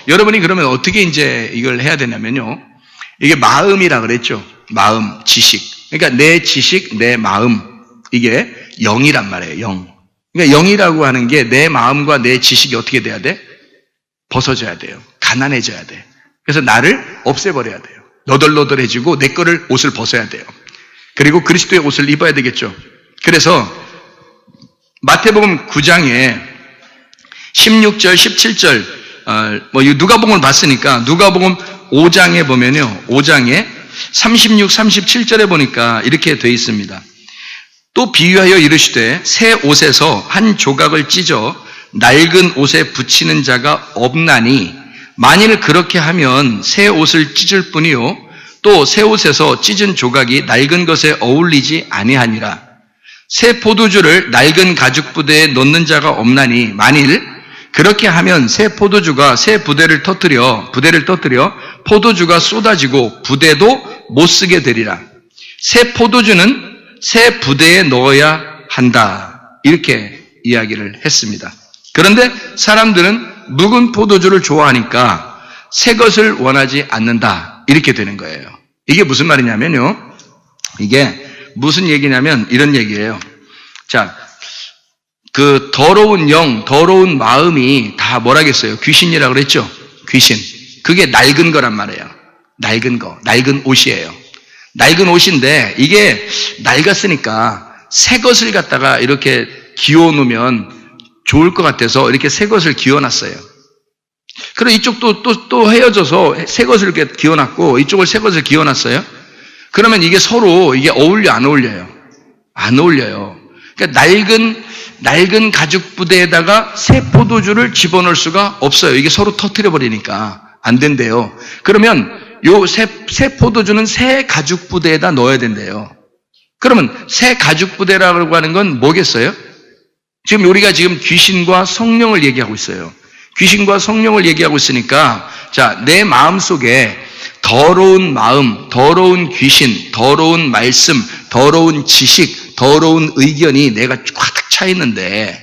여러분이 그러면 어떻게 이제 이걸 해야 되냐면요. 이게 마음이라 그랬죠. 마음, 지식. 그러니까 내 지식, 내 마음. 이게 영이란 말이에요. 영. 그러니까 영이라고 하는 게 내 마음과 내 지식이 어떻게 돼야 돼? 벗어져야 돼요. 가난해져야 돼. 그래서 나를 없애버려야 돼요. 너덜너덜해지고 내 거를 옷을 벗어야 돼요. 그리고 그리스도의 옷을 입어야 되겠죠. 그래서 마태복음 9장에 16절, 17절, 누가복음을 봤으니까 누가복음 5장에 보면요. 5장에 36, 37절에 보니까 이렇게 되어 있습니다. 또 비유하여 이르시되 새 옷에서 한 조각을 찢어 낡은 옷에 붙이는 자가 없나니 만일 그렇게 하면 새 옷을 찢을 뿐이요 또 새 옷에서 찢은 조각이 낡은 것에 어울리지 아니하니라. 새 포도주를 낡은 가죽 부대에 넣는 자가 없나니 만일 그렇게 하면 새 포도주가 새 부대를 터뜨려 포도주가 쏟아지고 부대도 못 쓰게 되리라. 새 포도주는 새 부대에 넣어야 한다. 이렇게 이야기를 했습니다. 그런데 사람들은 묵은 포도주를 좋아하니까 새 것을 원하지 않는다. 이렇게 되는 거예요. 이게 무슨 말이냐면요. 이게 무슨 얘기냐면 이런 얘기예요. 자, 그 더러운 영, 더러운 마음이 다 뭐라겠어요? 귀신이라고 그랬죠? 귀신. 그게 낡은 거란 말이에요. 낡은 거, 낡은 옷이에요. 낡은 옷인데 이게 낡았으니까 새 것을 갖다가 이렇게 기워 놓으면 좋을 것 같아서 이렇게 새 것을 기워놨어요. 그리고 이쪽도 또 헤어져서 새 것을 이렇게 기워놨고 이쪽을 새 것을 기워놨어요. 그러면 이게 서로 이게 어울려 안 어울려요? 안 어울려요. 그러니까 낡은 가죽 부대에다가 새 포도주를 집어넣을 수가 없어요. 이게 서로 터뜨려 버리니까 안 된대요. 그러면 요 새 포도주는 새 가죽 부대에다 넣어야 된대요. 그러면 새 가죽 부대라고 하는 건 뭐겠어요? 지금 우리가 지금 귀신과 성령을 얘기하고 있어요. 귀신과 성령을 얘기하고 있으니까 자, 내 마음 속에 더러운 마음, 더러운 귀신, 더러운 말씀, 더러운 지식, 더러운 의견이 내가 가득 차 있는데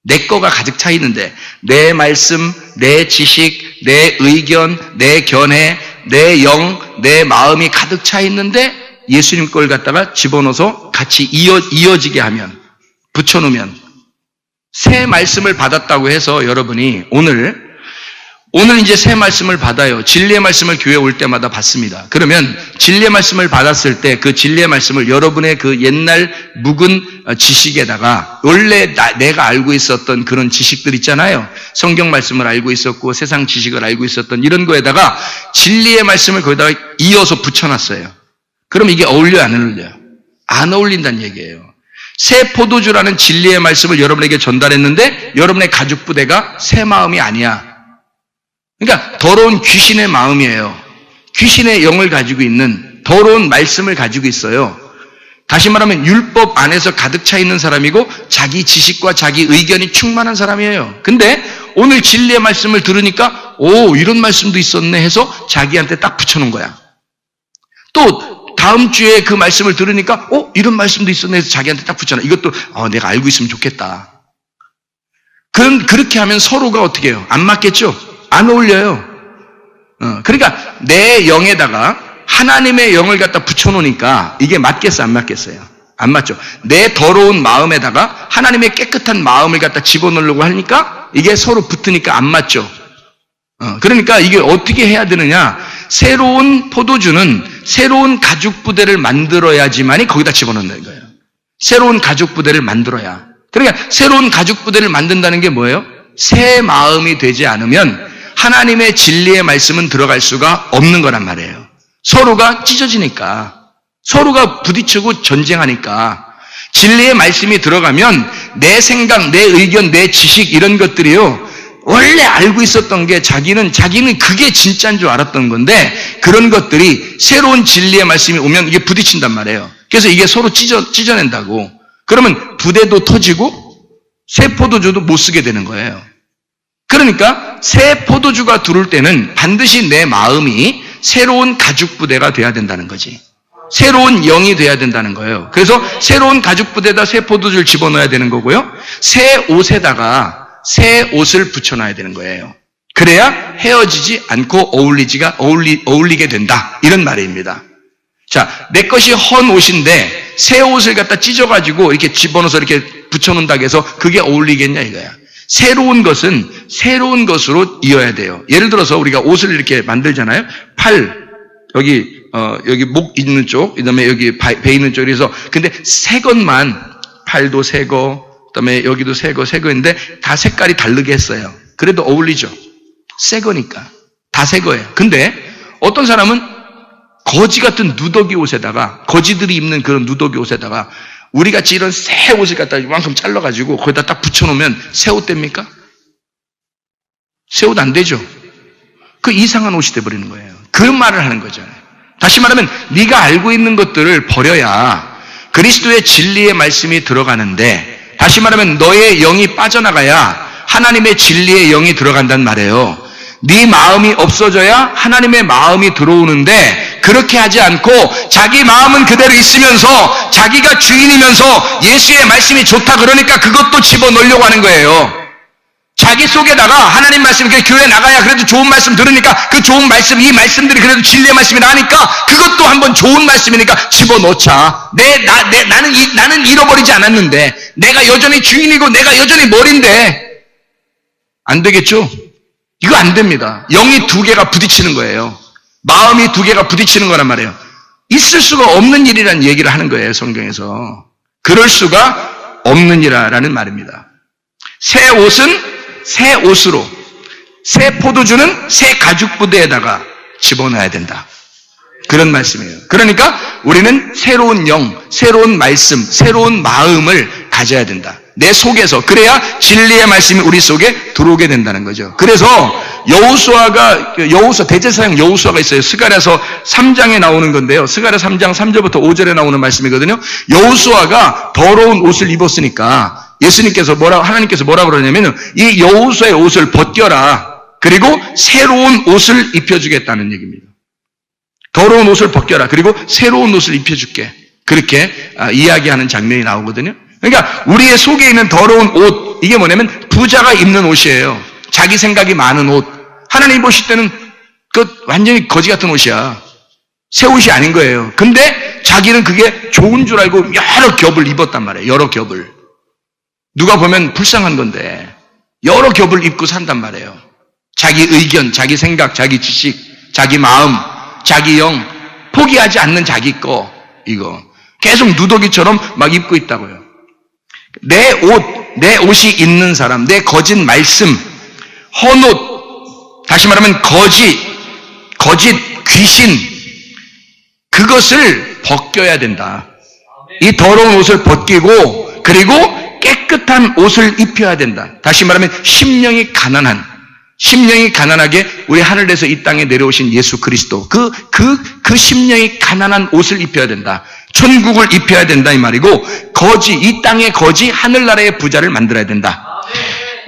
내 거가 가득 차 있는데 내 말씀, 내 지식, 내 의견, 내 견해, 내 영, 내 마음이 가득 차 있는데 예수님 걸 갖다가 집어넣어서 같이 이어지게 하면 붙여놓으면 새 말씀을 받았다고 해서 여러분이 오늘 이제 새 말씀을 받아요. 진리의 말씀을 교회 올 때마다 받습니다. 그러면 진리의 말씀을 받았을 때 그 진리의 말씀을 여러분의 그 옛날 묵은 지식에다가 원래 내가 알고 있었던 그런 지식들 있잖아요. 성경 말씀을 알고 있었고 세상 지식을 알고 있었던 이런 거에다가 진리의 말씀을 거기다가 이어서 붙여놨어요. 그럼 이게 어울려요? 안 어울려요? 안 어울린다는 얘기예요. 새 포도주라는 진리의 말씀을 여러분에게 전달했는데 여러분의 가죽 부대가 새 마음이 아니야. 그러니까 더러운 귀신의 마음이에요. 귀신의 영을 가지고 있는 더러운 말씀을 가지고 있어요. 다시 말하면 율법 안에서 가득 차 있는 사람이고 자기 지식과 자기 의견이 충만한 사람이에요. 근데 오늘 진리의 말씀을 들으니까 오, 이런 말씀도 있었네 해서 자기한테 딱 붙여놓은 거야. 또 다음 주에 그 말씀을 들으니까 이런 말씀도 있었네 해서 자기한테 딱 붙여놔. 이것도 내가 알고 있으면 좋겠다. 그렇게 하면 서로가 어떻게 해요? 안 맞겠죠? 안 어울려요. 그러니까 내 영에다가 하나님의 영을 갖다 붙여놓으니까 이게 맞겠어요? 안 맞겠어요? 안 맞죠? 내 더러운 마음에다가 하나님의 깨끗한 마음을 갖다 집어넣으려고 하니까 이게 서로 붙으니까 안 맞죠? 그러니까 이게 어떻게 해야 되느냐? 새로운 포도주는 새로운 가죽 부대를 만들어야지만이 거기다 집어넣는 거예요. 새로운 가죽 부대를 만들어야. 그러니까 새로운 가죽 부대를 만든다는 게 뭐예요? 새 마음이 되지 않으면 하나님의 진리의 말씀은 들어갈 수가 없는 거란 말이에요. 서로가 찢어지니까, 서로가 부딪히고 전쟁하니까 진리의 말씀이 들어가면 내 생각, 내 의견, 내 지식 이런 것들이요 원래 알고 있었던 게 자기는 그게 진짜인 줄 알았던 건데 그런 것들이 새로운 진리의 말씀이 오면 이게 부딪힌단 말이에요. 그래서 이게 서로 찢어낸다고. 그러면 부대도 터지고 새 포도주도 못 쓰게 되는 거예요. 그러니까 새 포도주가 들어올 때는 반드시 내 마음이 새로운 가죽 부대가 돼야 된다는 거지. 새로운 영이 돼야 된다는 거예요. 그래서 새로운 가죽 부대에다 새 포도주를 집어넣어야 되는 거고요. 새 옷에다가 새 옷을 붙여놔야 되는 거예요. 그래야 헤어지지 않고 어울리게 된다. 이런 말입니다. 자, 내 것이 헌 옷인데 새 옷을 갖다 찢어가지고 이렇게 집어넣어서 이렇게 붙여놓는다고 해서 그게 어울리겠냐 이거야. 새로운 것은 새로운 것으로 이어야 돼요. 예를 들어서 우리가 옷을 이렇게 만들잖아요. 팔, 여기 목 있는 쪽, 그 다음에 여기 배 있는 쪽에서 근데 새 것만, 팔도 새 거, 그 다음에 여기도 새 거인데 다 색깔이 다르게 했어요. 그래도 어울리죠. 새 거니까. 다 새 거예요. 근데 어떤 사람은 거지 같은 누더기 옷에다가, 거지들이 입는 그런 누더기 옷에다가 우리 같이 이런 새 옷을 갖다 이만큼 잘라가지고 거기다 딱 붙여놓으면 새 옷 됩니까? 새 옷 안 되죠. 그 이상한 옷이 돼버리는 거예요. 그런 말을 하는 거잖아요. 다시 말하면 네가 알고 있는 것들을 버려야 그리스도의 진리의 말씀이 들어가는데, 다시 말하면 너의 영이 빠져나가야 하나님의 진리의 영이 들어간단 말이에요. 네 마음이 없어져야 하나님의 마음이 들어오는데, 그렇게 하지 않고 자기 마음은 그대로 있으면서 자기가 주인이면서 예수의 말씀이 좋다 그러니까 그것도 집어넣으려고 하는 거예요. 자기 속에다가 하나님 말씀, 교회 나가야 그래도 좋은 말씀 들으니까 그 좋은 말씀, 이 말씀들이 그래도 진리의 말씀이 나니까 그것도 한번 좋은 말씀이니까 집어넣자. 나는 잃어버리지 않았는데, 내가 여전히 주인이고 내가 여전히 머리인데. 안 되겠죠? 이거 안 됩니다. 영이 두 개가 부딪히는 거예요. 마음이 두 개가 부딪히는 거란 말이에요. 있을 수가 없는 일이라는 얘기를 하는 거예요, 성경에서. 그럴 수가 없는 일이라는 말입니다. 새 옷은 새 옷으로, 새 포도주는 새 가죽 부대에다가 집어넣어야 된다. 그런 말씀이에요. 그러니까 우리는 새로운 영, 새로운 말씀, 새로운 마음을 가져야 된다. 내 속에서. 그래야 진리의 말씀이 우리 속에 들어오게 된다는 거죠. 그래서 대제사장 여호수아가 있어요. 스가랴서 3장에 나오는 건데요. 스가랴 3장 3절부터 5절에 나오는 말씀이거든요. 여호수아가 더러운 옷을 입었으니까 하나님께서 뭐라 그러냐면 이 여호수아의 옷을 벗겨라. 그리고 새로운 옷을 입혀주겠다는 얘기입니다. 더러운 옷을 벗겨라. 그리고 새로운 옷을 입혀줄게. 그렇게 이야기하는 장면이 나오거든요. 그러니까 우리의 속에 있는 더러운 옷, 이게 뭐냐면 부자가 입는 옷이에요. 자기 생각이 많은 옷. 하나님 보실 때는 그 완전히 거지 같은 옷이야. 새 옷이 아닌 거예요. 근데 자기는 그게 좋은 줄 알고 여러 겹을 입었단 말이에요. 여러 겹을. 누가 보면 불쌍한 건데 여러 겹을 입고 산단 말이에요. 자기 의견, 자기 생각, 자기 지식, 자기 마음, 자기 영, 포기하지 않는 자기 거, 이거 계속 누더기처럼 막 입고 있다고요. 내 옷이 있는 사람, 내 거짓 말씀, 헌옷, 다시 말하면 거짓, 귀신, 그것을 벗겨야 된다. 이 더러운 옷을 벗기고, 그리고 깨끗한 옷을 입혀야 된다. 다시 말하면 심령이 가난하게 우리 하늘에서 이 땅에 내려오신 예수 그리스도, 그 심령이 가난한 옷을 입혀야 된다. 천국을 입혀야 된다 이 말이고, 이 땅의 거지, 하늘나라의 부자를 만들어야 된다.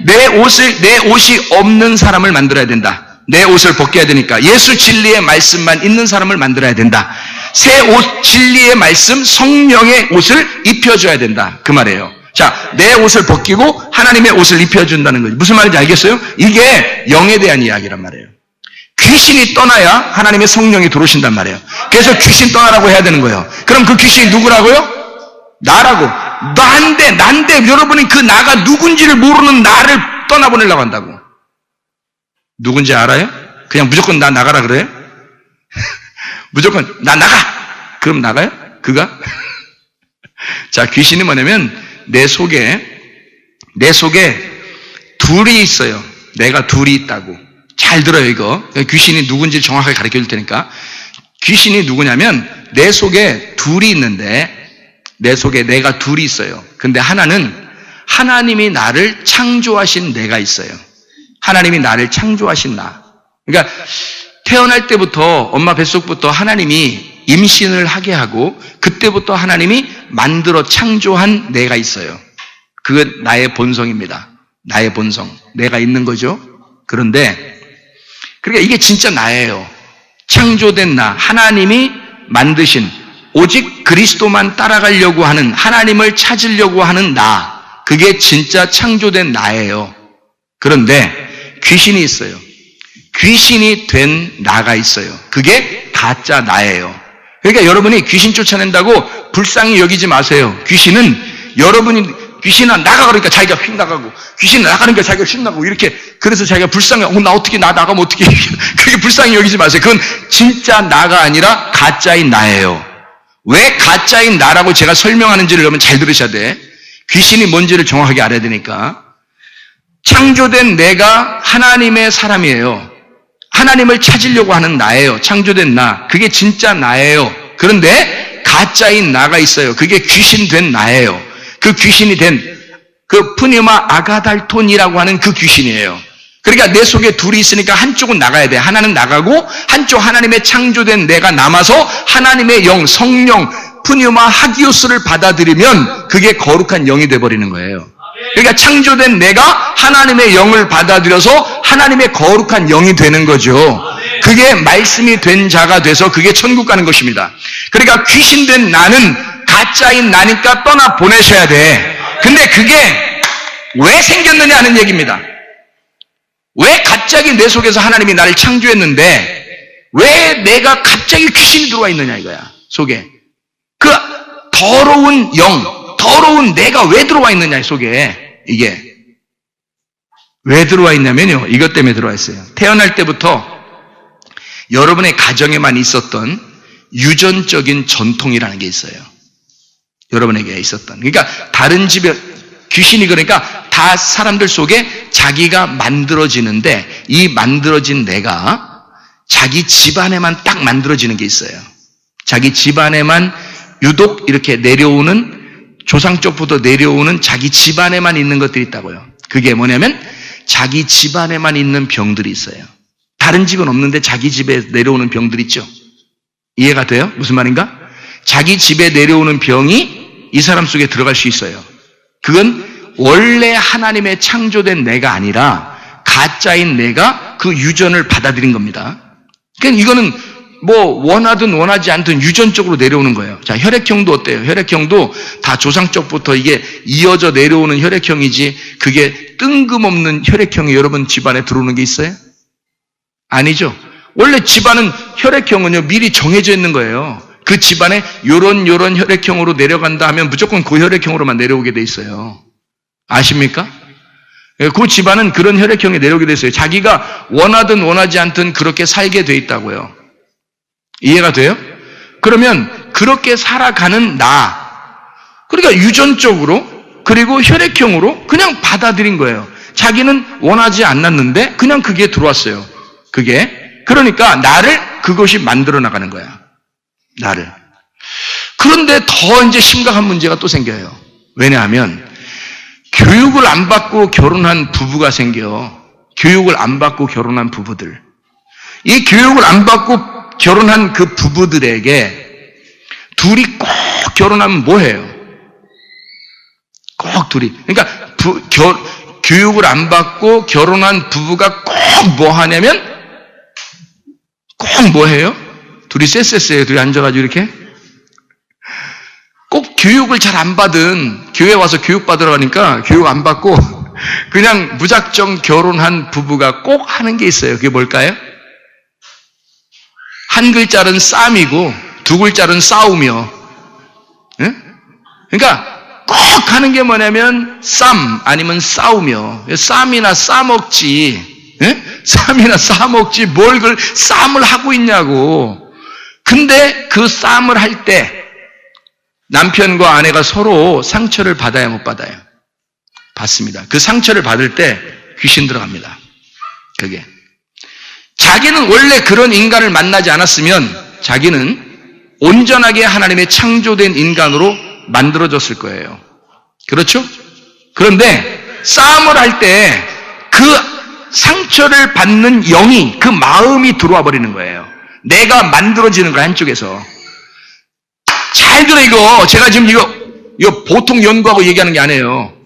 내 옷이 없는 사람을 만들어야 된다. 내 옷을 벗겨야 되니까 예수 진리의 말씀만 있는 사람을 만들어야 된다. 새 옷, 진리의 말씀, 성령의 옷을 입혀줘야 된다. 그 말이에요. 자, 내 옷을 벗기고 하나님의 옷을 입혀준다는 거죠. 무슨 말인지 알겠어요? 이게 영에 대한 이야기란 말이에요. 귀신이 떠나야 하나님의 성령이 들어오신단 말이에요. 그래서 귀신 떠나라고 해야 되는 거예요. 그럼 그 귀신이 누구라고요? 나라고. 난데 여러분이 그 나가 누군지를 모르는 나를 떠나보내려고 한다고. 누군지 알아요? 그냥 무조건 나 나가라 그래요? 무조건 나 나가! 그럼 나가요? 그가? 자, 귀신이 뭐냐면 내 속에 둘이 있어요. 내가 둘이 있다고. 잘 들어요, 이거. 귀신이 누군지 정확하게 가르쳐 줄 테니까. 귀신이 누구냐면 내 속에 둘이 있는데, 내 속에 내가 둘이 있어요. 근데 하나는 하나님이 나를 창조하신 내가 있어요. 하나님이 나를 창조하신 나. 그러니까 태어날 때부터 엄마 뱃속부터 하나님이 임신을 하게 하고 그때부터 하나님이 만들어 창조한 내가 있어요. 그건 나의 본성입니다. 나의 본성. 내가 있는 거죠. 그런데 그러니까 이게 진짜 나예요. 창조된 나, 하나님이 만드신, 오직 그리스도만 따라가려고 하는, 하나님을 찾으려고 하는 나, 그게 진짜 창조된 나예요. 그런데 귀신이 있어요. 귀신이 된 나가 있어요. 그게 가짜 나예요. 그러니까 여러분이 귀신 쫓아낸다고 불쌍히 여기지 마세요. 귀신아 나가 그러니까 자기가 휙 나가고, 귀신 나가니까 자기가 휙 나가고, 이렇게, 그래서 자기가 불쌍해. 나 어떻게 나가면 어떻게, 그렇게 불쌍히 여기지 마세요. 그건 진짜 나가 아니라 가짜인 나예요. 왜 가짜인 나라고 제가 설명하는지를 여러분 잘 들으셔야 돼. 귀신이 뭔지를 정확하게 알아야 되니까. 창조된 내가 하나님의 사람이에요. 하나님을 찾으려고 하는 나예요. 창조된 나. 그게 진짜 나예요. 그런데 가짜인 나가 있어요. 그게 귀신 된 나예요. 그 귀신이 된 그 푸니마 아가달톤이라고 하는 그 귀신이에요. 그러니까 내 속에 둘이 있으니까 한쪽은 나가야 돼. 하나는 나가고 한쪽 하나님의 창조된 내가 남아서 하나님의 영, 성령, 푸니마 하기오스를 받아들이면 그게 거룩한 영이 돼버리는 거예요. 그러니까 창조된 내가 하나님의 영을 받아들여서 하나님의 거룩한 영이 되는 거죠. 그게 말씀이 된 자가 돼서 그게 천국 가는 것입니다. 그러니까 귀신된 나는 가짜인 나니까 떠나 보내셔야 돼. 근데 그게 왜 생겼느냐 하는 얘기입니다. 왜 갑자기 내 속에서 하나님이 나를 창조했는데 왜 내가 갑자기 귀신이 들어와 있느냐 이거야. 속에. 그 더러운 영, 더러운 내가 왜 들어와 있느냐 속에. 이게 왜 들어와 있냐면요. 이것 때문에 들어와 있어요. 태어날 때부터 여러분의 가정에만 있었던 유전적인 전통이라는 게 있어요. 여러분에게 있었던. 그러니까 다른 집에 귀신이 그러니까 다 사람들 속에 자기가 만들어지는데 이 만들어진 내가 자기 집안에만 딱 만들어지는 게 있어요. 자기 집안에만 유독 이렇게 내려오는 조상 쪽부터 내려오는 자기 집안에만 있는 것들이 있다고요. 그게 뭐냐면 자기 집안에만 있는 병들이 있어요. 다른 집은 없는데 자기 집에 내려오는 병들 있죠. 이해가 돼요? 무슨 말인가? 자기 집에 내려오는 병이 이 사람 속에 들어갈 수 있어요. 그건 원래 하나님의 창조된 내가 아니라 가짜인 내가 그 유전을 받아들인 겁니다. 그러니까 이거는 뭐 원하든 원하지 않든 유전적으로 내려오는 거예요. 자, 혈액형도 어때요? 혈액형도 다 조상 쪽부터 이게 이어져 내려오는 혈액형이지 그게 뜬금없는 혈액형이 여러분 집안에 들어오는 게 있어요? 아니죠. 원래 집안은 혈액형은요 미리 정해져 있는 거예요. 그 집안에 요런 혈액형으로 내려간다 하면 무조건 그 혈액형으로만 내려오게 돼 있어요. 아십니까? 그 집안은 그런 혈액형이 내려오게 돼 있어요. 자기가 원하든 원하지 않든 그렇게 살게 돼 있다고요. 이해가 돼요? 그러면 그렇게 살아가는 나, 그러니까 유전적으로 그리고 혈액형으로 그냥 받아들인 거예요. 자기는 원하지 않았는데 그냥 그게 들어왔어요. 그게. 그러니까 나를 그것이 만들어 나가는 거야. 나를. 그런데 더 이제 심각한 문제가 또 생겨요. 왜냐하면 교육을 안 받고 결혼한 부부가 생겨. 교육을 안 받고 결혼한 부부들. 이 교육을 안 받고 결혼한 그 부부들에게 둘이 꼭 결혼하면 뭐 해요? 꼭 둘이. 그러니까 교육을 안 받고 결혼한 부부가 꼭 뭐 하냐면 꼭 뭐 해요? 둘이 쎄쎄쎄요. 둘이 앉아가지고 이렇게. 꼭 교육을 잘 안 받은, 교회 와서 교육 받으러 가니까 교육 안 받고 그냥 무작정 결혼한 부부가 꼭 하는 게 있어요. 그게 뭘까요? 한 글자는 쌈이고 두 글자는 싸우며. 응? 그러니까 꼭 하는 게 뭐냐면 쌈 아니면 싸우며. 쌈이나 싸먹지. 응? 쌈이나 싸먹지 뭘 그걸 쌈을 하고 있냐고. 근데 그 쌈을 할 때 남편과 아내가 서로 상처를 받아야 못 받아요? 받습니다. 그 상처를 받을 때 귀신 들어갑니다. 그게. 자기는 원래 그런 인간을 만나지 않았으면 자기는 온전하게 하나님의 창조된 인간으로 만들어졌을 거예요. 그렇죠? 그런데 싸움을 할 때 그 상처를 받는 영이, 그 마음이 들어와 버리는 거예요. 내가 만들어지는 거야, 한쪽에서. 잘 들어, 이거. 제가 지금 이거 보통 연구하고 얘기하는 게 아니에요.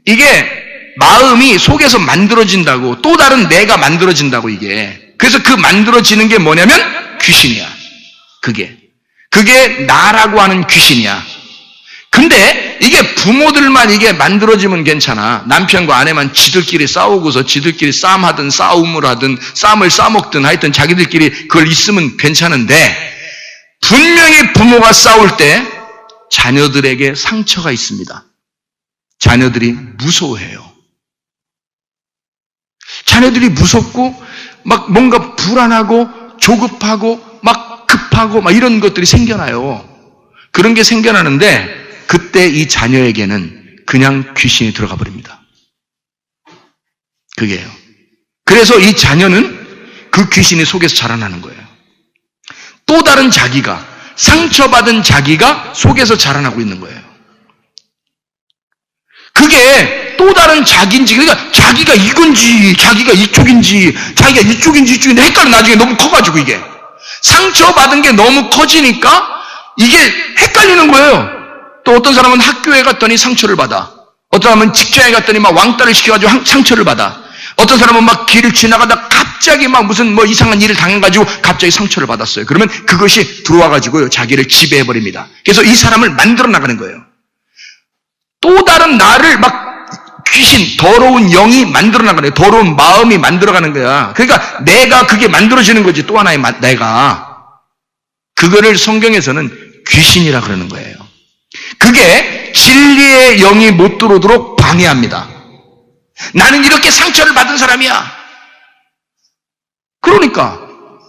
이게 마음이 속에서 만들어진다고, 또 다른 내가 만들어진다고, 이게. 그래서 그 만들어지는 게 뭐냐면 귀신이야. 그게 나라고 하는 귀신이야. 근데 이게 부모들만 이게 만들어지면 괜찮아. 남편과 아내만 지들끼리 싸우고서 지들끼리 싸움하든 싸움을 하든 싸움을 싸먹든 하여튼 자기들끼리 그걸 있으면 괜찮은데 분명히 부모가 싸울 때 자녀들에게 상처가 있습니다. 자녀들이 무서워해요. 자녀들이 무섭고 막 뭔가 불안하고 조급하고 막 급하고 막 이런 것들이 생겨나요. 그런 게 생겨나는데 그때 이 자녀에게는 그냥 귀신이 들어가 버립니다. 그게요. 그래서 이 자녀는 그 귀신이 속에서 자라나는 거예요. 또 다른 자기가, 상처받은 자기가 속에서 자라나고 있는 거예요. 그게 또 다른 자기인지, 그러니까 자기가 이건지, 자기가 이쪽인지, 자기가 이쪽인지 헷갈려. 나중에 너무 커가지고 이게. 상처받은 게 너무 커지니까 이게 헷갈리는 거예요. 또 어떤 사람은 학교에 갔더니 상처를 받아. 어떤 사람은 직장에 갔더니 막 왕따를 시켜가지고 상처를 받아. 어떤 사람은 막 길을 지나가다 갑자기 막 무슨 뭐 이상한 일을 당해가지고 갑자기 상처를 받았어요. 그러면 그것이 들어와가지고요, 자기를 지배해버립니다. 그래서 이 사람을 만들어 나가는 거예요. 또 다른 나를 막 귀신, 더러운 영이 만들어 나가는 거예요. 더러운 마음이 만들어가는 거야. 그러니까 내가 그게 만들어지는 거지. 또 하나의 내가. 그거를 성경에서는 귀신이라 그러는 거예요. 그게 진리의 영이 못 들어오도록 방해합니다. 나는 이렇게 상처를 받은 사람이야. 그러니까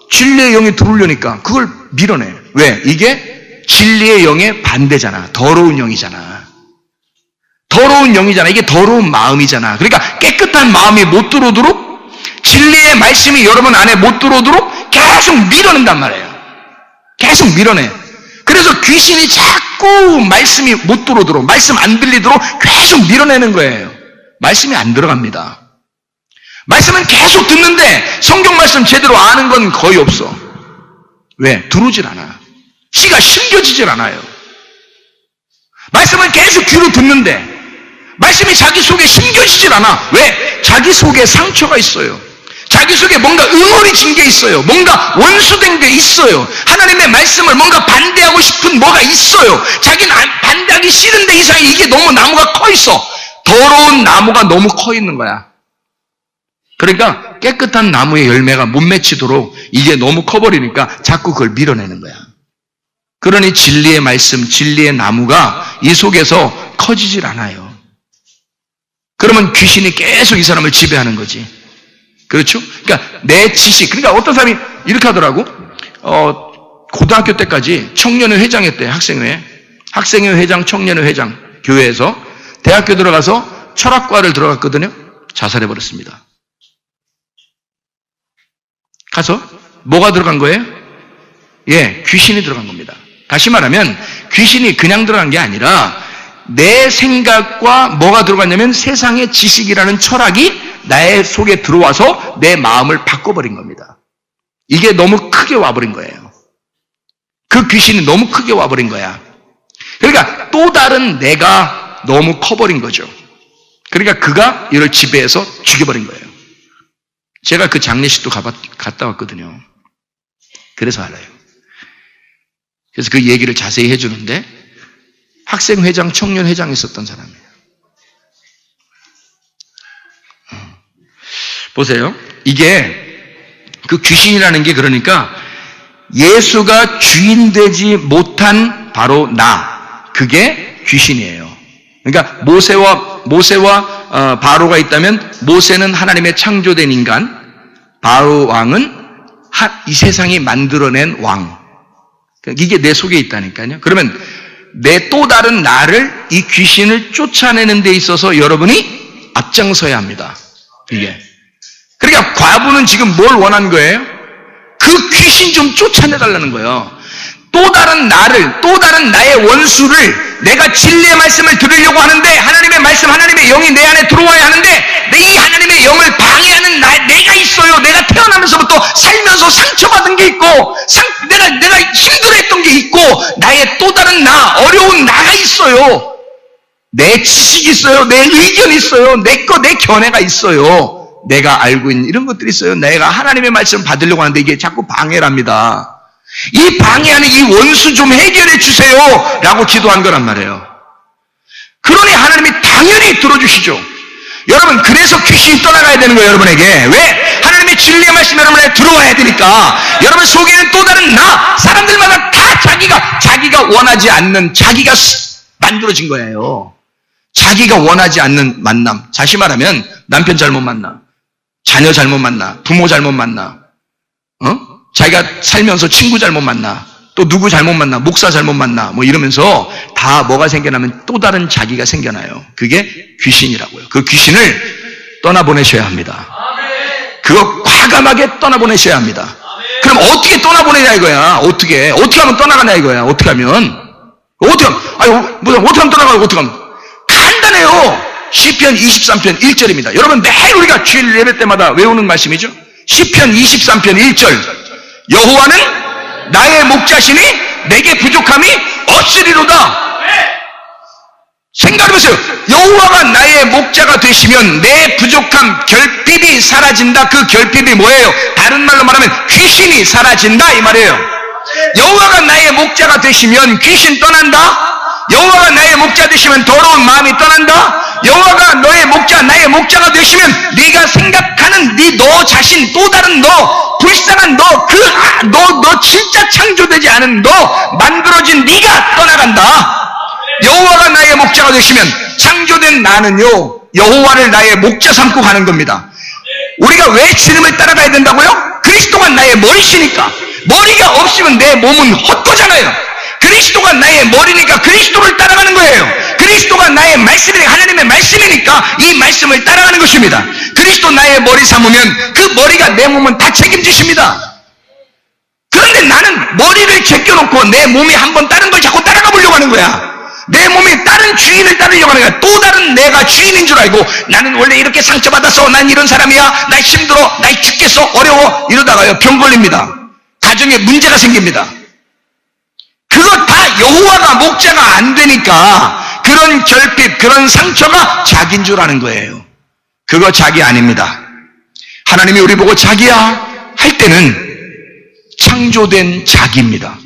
진리의 영이 들어오려니까 그걸 밀어내. 왜? 이게 진리의 영의 반대잖아. 더러운 영이잖아. 더러운 영이잖아. 이게 더러운 마음이잖아. 그러니까 깨끗한 마음이 못 들어오도록, 진리의 말씀이 여러분 안에 못 들어오도록 계속 밀어낸단 말이에요. 계속 밀어내. 그래서 귀신이 자꾸 말씀이 못 들어오도록, 말씀 안 들리도록 계속 밀어내는 거예요. 말씀이 안 들어갑니다. 말씀은 계속 듣는데 성경 말씀 제대로 아는 건 거의 없어. 왜? 들어오질 않아. 씨가 심겨지질 않아요. 말씀은 계속 귀로 듣는데 말씀이 자기 속에 심겨지질 않아. 왜? 자기 속에 상처가 있어요. 자기 속에 뭔가 응어리진 게 있어요. 뭔가 원수된 게 있어요. 하나님의 말씀을 뭔가 반대하고 싶은 뭐가 있어요. 자기는 반대하기 싫은데 이상하게 이게 너무 나무가 커 있어. 더러운 나무가 너무 커 있는 거야. 그러니까 깨끗한 나무의 열매가 못 맺히도록 이게 너무 커버리니까 자꾸 그걸 밀어내는 거야. 그러니 진리의 말씀, 진리의 나무가 이 속에서 커지질 않아요. 그러면 귀신이 계속 이 사람을 지배하는 거지. 그렇죠? 그러니까 내 지식, 그러니까 어떤 사람이 이렇게 하더라고. 고등학교 때까지 청년회 회장했대. 학생회 회장, 청년회 회장, 교회에서. 대학교 들어가서 철학과를 들어갔거든요. 자살해버렸습니다. 가서 뭐가 들어간 거예요? 예, 귀신이 들어간 겁니다. 다시 말하면 귀신이 그냥 들어간 게 아니라 내 생각과 뭐가 들어갔냐면 세상의 지식이라는 철학이 나의 속에 들어와서 내 마음을 바꿔버린 겁니다. 이게 너무 크게 와버린 거예요. 그 귀신이 너무 크게 와버린 거야. 그러니까 또 다른 내가 너무 커버린 거죠. 그러니까 그가 이를 지배해서 죽여버린 거예요. 제가 그 장례식도 갔다 왔거든요. 그래서 알아요. 그래서 그 얘기를 자세히 해주는데 학생회장, 청년회장 있었던 사람이에요. 보세요. 이게 그 귀신이라는 게 그러니까 예수가 주인 되지 못한 바로 나, 그게 귀신이에요. 그러니까 모세와 바로가 있다면 모세는 하나님의 창조된 인간, 바로 왕은 이 세상이 만들어낸 왕. 이게 내 속에 있다니까요. 그러면 내 또 다른 나를, 이 귀신을 쫓아내는 데 있어서 여러분이 앞장서야 합니다. 이게. 그러니까 과부는 지금 뭘 원한 거예요? 그 귀신 좀 쫓아내달라는 거예요. 또 다른 나를, 또 다른 나의 원수를 내가 진리의 말씀을 들으려고 하는데 하나님의 말씀, 하나님의 영이 내 안에 들어와야 하는데 이 하나님의 영을 방해하는 내가 있어요. 내가 태어나면서부터 살면서 상처받은 게 있고 내가 힘들어했던 게 있고 나의 또 다른 나, 어려운 나가 있어요. 내 지식이 있어요. 내 의견이 있어요. 내 견해가 있어요. 내가 알고 있는 이런 것들이 있어요. 내가 하나님의 말씀을 받으려고 하는데 이게 자꾸 방해를 합니다. 이 방해하는 이 원수 좀 해결해 주세요 라고 기도한 거란 말이에요. 그러니 하나님이 당연히 들어주시죠. 여러분, 그래서 귀신이 떠나가야 되는 거예요, 여러분에게. 왜? 하나님의 진리의 말씀이 여러분에게 들어와야 되니까. 여러분 속에는 또 다른 나, 사람들마다 다 자기가 원하지 않는, 자기가 만들어진 거예요. 자기가 원하지 않는 만남. 다시 말하면 남편 잘못 만나, 자녀 잘못 만나, 부모 잘못 만나, 자기가 살면서 친구 잘못 만나, 또 누구 잘못 만나, 목사 잘못 만나, 뭐 이러면서 다 뭐가 생겨나면 또 다른 자기가 생겨나요. 그게 귀신이라고요. 그 귀신을 떠나보내셔야 합니다. 그거 과감하게 떠나보내셔야 합니다. 그럼 어떻게 떠나보내냐 이거야. 어떻게 하면 떠나가냐 이거야. 어떻게 하면 떠나가요? 어떻게 하면? 간단해요. 시편 23편 1절입니다. 여러분, 매일 우리가 주일 예배 때마다 외우는 말씀이죠. 시편 23편 1절. 여호와는 나의 목자시니 내게 부족함이 없으리로다. 생각해보세요. 여호와가 나의 목자가 되시면 내 부족함, 결핍이 사라진다. 그 결핍이 뭐예요? 다른 말로 말하면 귀신이 사라진다 이 말이에요. 여호와가 나의 목자가 되시면 귀신 떠난다. 여호와가 나의 목자 되시면 더러운 마음이 떠난다. 여호와가 너의 목자, 나의 목자가 되시면 네가 생각하는 너 자신, 또 다른 너, 불쌍한 너 진짜 창조되지 않은 너, 만들어진 네가 떠나간다. 여호와가 나의 목자가 되시면 창조된 나는요, 여호와를 나의 목자 삼고 가는 겁니다. 우리가 왜 주님을 따라가야 된다고요? 그리스도가 나의 머리시니까. 머리가 없으면 내 몸은 헛거잖아요. 그리스도가 나의 머리니까 그리스도를 따라가는 거예요. 그리스도가 나의 말씀이니까, 하나님의 말씀이니까 이 말씀을 따라가는 것입니다. 그리스도 나의 머리 삼으면 그 머리가 내 몸은 다 책임지십니다. 그런데 나는 머리를 제껴놓고 내 몸이 한번 다른 걸 자꾸 따라가 보려고 하는 거야. 내 몸이 다른 주인을 따르려고 하는 거야. 또 다른 내가 주인인 줄 알고, 나는 원래 이렇게 상처받았어, 난 이런 사람이야, 나 힘들어, 나 죽겠어, 어려워, 이러다가요 병 걸립니다. 가정에 문제가 생깁니다. 그거 다 여호와가 목자가 안 되니까 그런 결핍, 그런 상처가 자기인 줄 아는 거예요. 그거 자기 아닙니다. 하나님이 우리 보고 자기야 할 때는 창조된 자기입니다.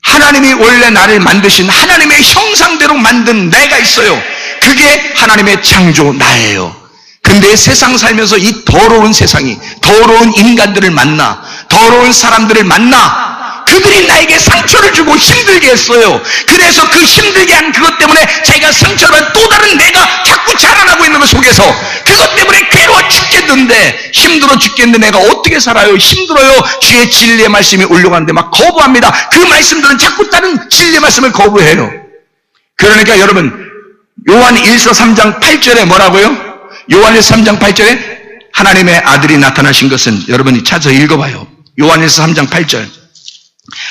하나님이 원래 나를 만드신 하나님의 형상대로 만든 내가 있어요. 그게 하나님의 창조 나예요. 근데 세상 살면서 이 더러운 세상이, 더러운 인간들을 만나, 더러운 사람들을 만나, 그들이 나에게 상처를 주고 힘들게 했어요. 그래서 그 힘들게 한 그것 때문에 자기가 상처를 받은 또 다른 내가 자꾸 자라나고 있는 것 속에서 그것 때문에 괴로워 죽겠는데, 힘들어 죽겠는데 내가 어떻게 살아요? 힘들어요. 주의 진리의 말씀이 올려가는데 막 거부합니다. 그 말씀들은 자꾸 다른 진리의 말씀을 거부해요. 그러니까 여러분, 요한 1서 3장 8절에 뭐라고요? 요한 1서 3장 8절에 하나님의 아들이 나타나신 것은, 여러분이 찾아서 읽어봐요. 요한 1서 3장 8절.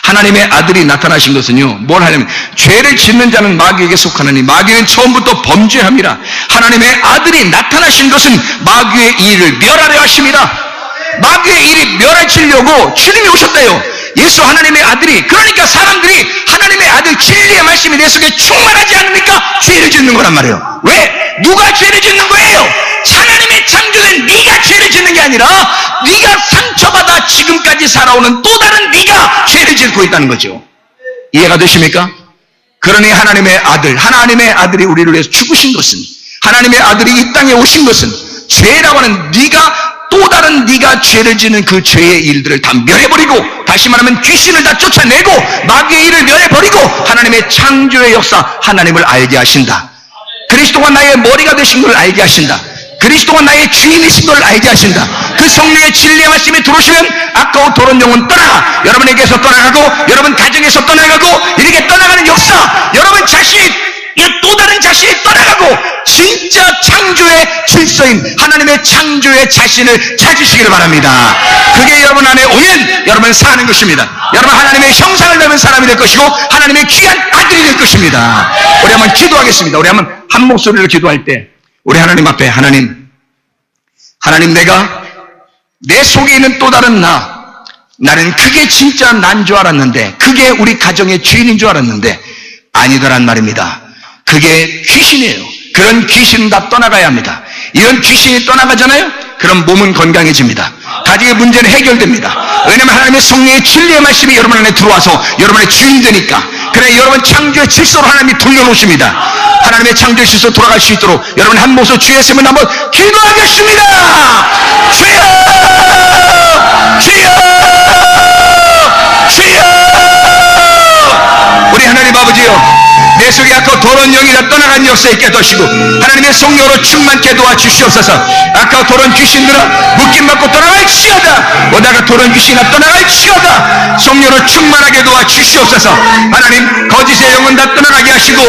하나님의 아들이 나타나신 것은요, 뭘 하냐면, 죄를 짓는 자는 마귀에게 속하느니 마귀는 처음부터 범죄함이라. 하나님의 아들이 나타나신 것은 마귀의 일을 멸하려 하심이라. 마귀의 일이 멸하시려고 주님이 오셨대요. 예수 하나님의 아들이. 그러니까 사람들이 하나님의 아들 진리의 말씀이 내 속에 충만하지 않으니까 죄를 짓는 거란 말이에요. 왜? 누가 죄를 짓는 거예요? 하나님의 창조된 네가 죄를 짓는 게 아니라 네가 상처받아 지금까지 살아오는 또 다른 네가 죄를 짓고 있다는 거죠. 이해가 되십니까? 그러니 하나님의 아들이 우리를 위해서 죽으신 것은, 하나님의 아들이 이 땅에 오신 것은, 죄라고 하는 네가, 또 다른 네가 죄를 짓는 그 죄의 일들을 다 멸해버리고, 다시 말하면 귀신을 다 쫓아내고 마귀의 일을 멸해버리고 하나님의 창조의 역사, 하나님을 알게 하신다. 그리스도가 나의 머리가 되신 걸 알게 하신다. 그리스도가 나의 주인이신 걸 알게 하신다. 그 성령의 진리의 말씀이 들어오시면 아까운 더러운 영혼 떠나가, 여러분에게서 떠나가고, 여러분 가정에서 떠나가고, 이렇게 떠나가는 역사, 여러분 자신이, 또 다른 자신이 떠나가고 진짜 창조의 질서인 하나님의 창조의 자신을 찾으시기를 바랍니다. 그게 여러분 안에 오면 여러분 사는 것입니다. 여러분 하나님의 형상을 닮은 사람이 될 것이고 하나님의 귀한 아들이 될 것입니다. 우리 한번 기도하겠습니다. 우리 한번 한 목소리로 기도할 때, 우리 하나님 앞에, 하나님 내가 내 속에 있는 또 다른 나는 그게 진짜 난 줄 알았는데, 그게 우리 가정의 주인인 줄 알았는데 아니더란 말입니다. 그게 귀신이에요. 그런 귀신은 다 떠나가야 합니다. 이런 귀신이 떠나가잖아요? 그럼 몸은 건강해집니다. 가정의 문제는 해결됩니다. 왜냐하면 하나님의 성령의 진리의 말씀이 여러분 안에 들어와서 여러분의 주인 되니까, 그래, 여러분 창조의 질서로 하나님이 돌려놓으십니다. 하나님의 창조의 질서로 돌아갈 수 있도록 여러분 한 목소리 주의 말씀을 한번 기도하겠습니다. 주여! 주여! 주여! 우리 하나님 아버지요, 내 속에 아까 더러운 영이 다 떠나간 역사에 있게 도와주시고 하나님의 성령으로 충만케 도와주시옵소서. 아까 더러운 귀신들아 묶임받고 떠나갈지어다. 오다가 더러운 귀신이 다 떠나갈지어다. 성령으로 충만하게 도와주시옵소서. 하나님 거짓의 영은 다 떠나가게 하시고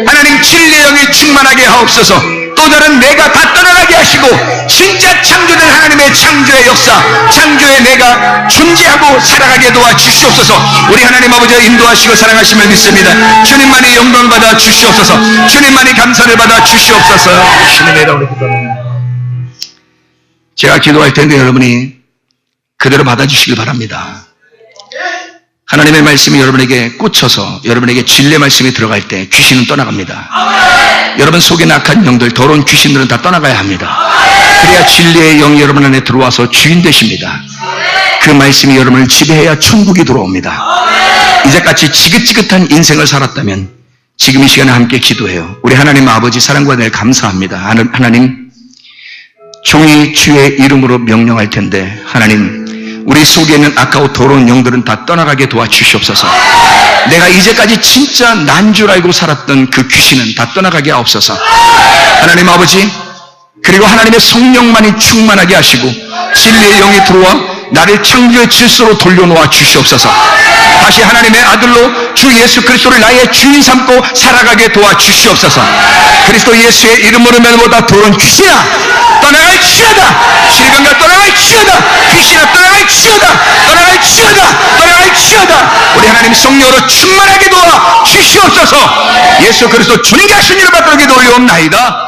하나님 진리의 영이 충만하게 하옵소서. 또 다른 내가 다 떠나가게 하시고 진짜 창조된 하나님의 창조의 역사, 창조의 내가 존재하고 살아가게 도와주시옵소서. 우리 하나님 아버지가 인도하시고 사랑하심을 믿습니다. 주님만이 영광을 받아 주시옵소서. 주님만이 감사를 받아 주시옵소서. 주님의 이름으로 기도합니다. 제가 기도할 텐데 여러분이 그대로 받아주시길 바랍니다. 하나님의 말씀이 여러분에게 꽂혀서 여러분에게 진리의 말씀이 들어갈 때 귀신은 떠나갑니다. 여러분 속에 악한 영들, 더러운 귀신들은 다 떠나가야 합니다. 그래야 진리의 영이 여러분 안에 들어와서 주인 되십니다. 그 말씀이 여러분을 지배해야 천국이 들어옵니다. 이제까지 지긋지긋한 인생을 살았다면 지금 이 시간에 함께 기도해요. 우리 하나님 아버지 사랑과 늘 감사합니다. 하나님, 종이 주의 이름으로 명령할 텐데 하나님, 우리 속에 있는 악하고 더러운 영들은 다 떠나가게 도와주시옵소서. 내가 이제까지 진짜 난 줄 알고 살았던 그 귀신은 다 떠나가게 하옵소서. 하나님 아버지, 그리고 하나님의 성령만이 충만하게 하시고 진리의 영이 들어와 나를 창조의 질서로 돌려놓아 주시옵소서. 다시 하나님의 아들로 주 예수 그리스도를 나의 주인 삼고 살아가게 도와주시옵소서. 그리스도 예수의 이름으로 면보다 더러운 귀신아 떠나갈지어다. 질병과 떠나갈지어다. 귀신아 떠나갈지어다. 떠나갈지어다. 떠나갈지어다. 우리 하나님 성령으로 충만하게 도와 주시옵소서. 예수 그리스도 존귀하신 이름 받들게 올려옵나이다.